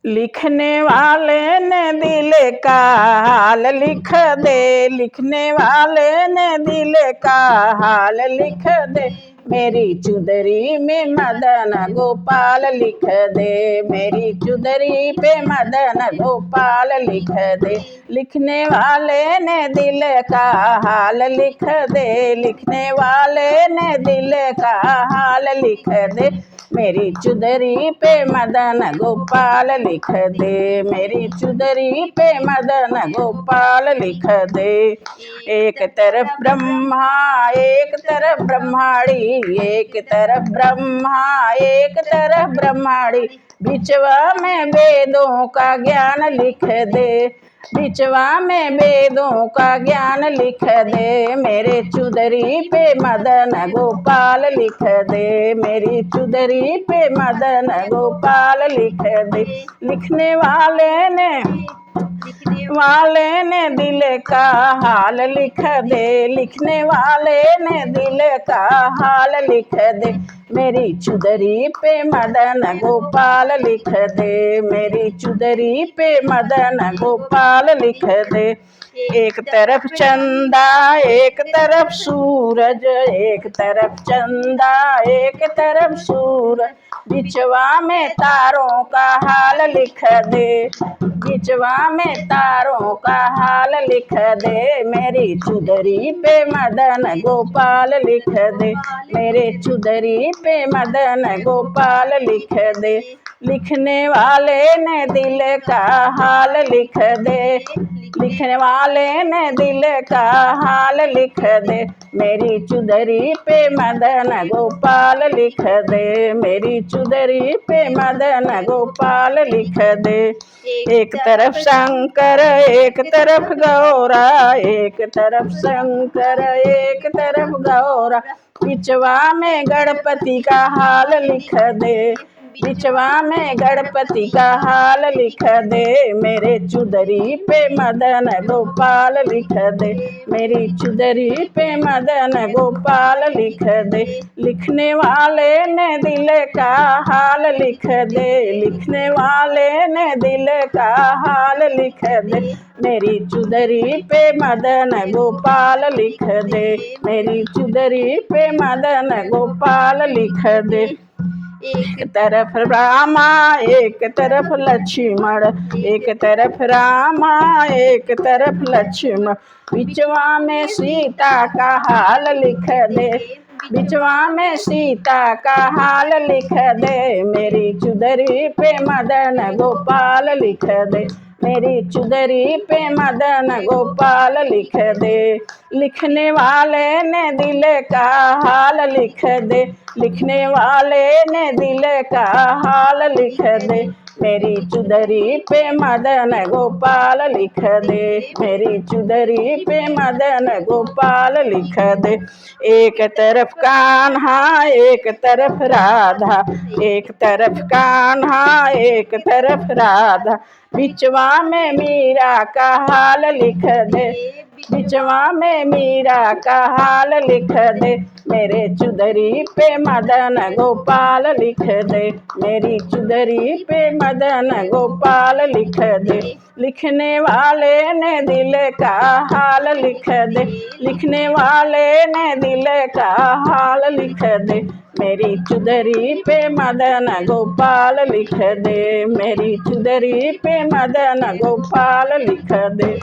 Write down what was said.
लिखने वाले ने दिल का हाल लिख दे, लिखने वाले ने दिल का हाल लिख दे। मेरी चुदरी में मदन गोपाल लिख दे, मेरी चुदरी पे मदन गोपाल लिख दे। लिखने वाले ने दिल का हाल लिख दे, लिखने वाले ने दिल का हाल लिख दे। मेरी चुदरी पे मदन गोपाल लिख दे, मेरी चुदरी पे मदन गोपाल लिख दे। एक तरफ ब्रह्मा एक तरफ ब्रह्माड़ी, एक तरफ ब्रह्मा एक तरफ ब्रह्माड़ी। बिचवा में वेदों का ज्ञान लिख दे, बिचवा में वेदों का ज्ञान लिख दे। मेरे चुदरी पे मदन गोपाल लिख दे, मेरी चुदरी पे मदन गोपाल लिख दे। लिखने वाले ने दिल का हाल लिख दे, लिखने वाले ने दिल का हाल लिख दे। मेरी चुदरी पे मदन गोपाल लिख दे, मेरी चुदरी पे मदन गोपाल लिख दे। एक तरफ चंदा एक तरफ सूरज, एक तरफ चंदा एक तरफ सूरज। बिचवा में तारों का हाल लिख दे, बिचवा में तारों का हाल लिख दे। मेरी चुदरी पे मदन गोपाल लिख दे, मेरे चुदरी पे मदन गोपाल लिख दे। लिखने वाले ने दिल का हाल लिख दे, लिखने वाले ने दिल का हाल लिख दे। मेरी चुदरी पे मदन गोपाल लिख दे, मेरी चुदरी पे मदन गोपाल लिख दे। एक तरफ शंकर एक तरफ गौरा, एक तरफ शंकर एक तरफ गौरा। बिचवा में गणपति का हाल लिख दे, बिचवा में गणपति का हाल लिख दे। मेरे चुदरी पे मदन गोपाल लिख दे, मेरी चुदरी पे मदन गोपाल लिख दे। लिखने वाले ने दिल का हाल लिख दे, लिखने वाले ने दिल का हाल लिख दे। मेरी चुदरी पे मदन गोपाल लिख दे, मेरी चुदरी पे मदन गोपाल लिख दे। एक तरफ रामा एक तरफ लक्ष्मण, एक तरफ रामा एक तरफ लक्ष्मण। बिचवा में सीता का हाल लिख दे, बिचवा में सीता का हाल लिख दे। मेरी चुदरी पे मदन गोपाल लिख दे, मेरी चुदरी पे मदन गोपाल लिख दे। लिखने वाले ने दिल का हाल लिख दे, लिखने वाले ने दिल का हाल लिख दे। मेरी चुदरी पे मदन गोपाल लिख दे, मेरी चुदरी पे मदन गोपाल लिख दे। एक तरफ कान्हा एक तरफ राधा, एक तरफ कान्हा एक तरफ राधा। बिचवा में मीरा का हाल लिख दे, बिचवा में मीरा का हाल लिख दे। मेरे चुदरी पे मदन गोपाल लिख दे, मेरी चुदरी पे मदन गोपाल लिख दे। लिखने वाले ने दिल का हाल लिख दे, लिखने वाले ने दिल का हाल लिख दे। मेरी चुदरी पे मदन गोपाल लिख दे, मेरी चुदरी पे मदन गोपाल लिख दे।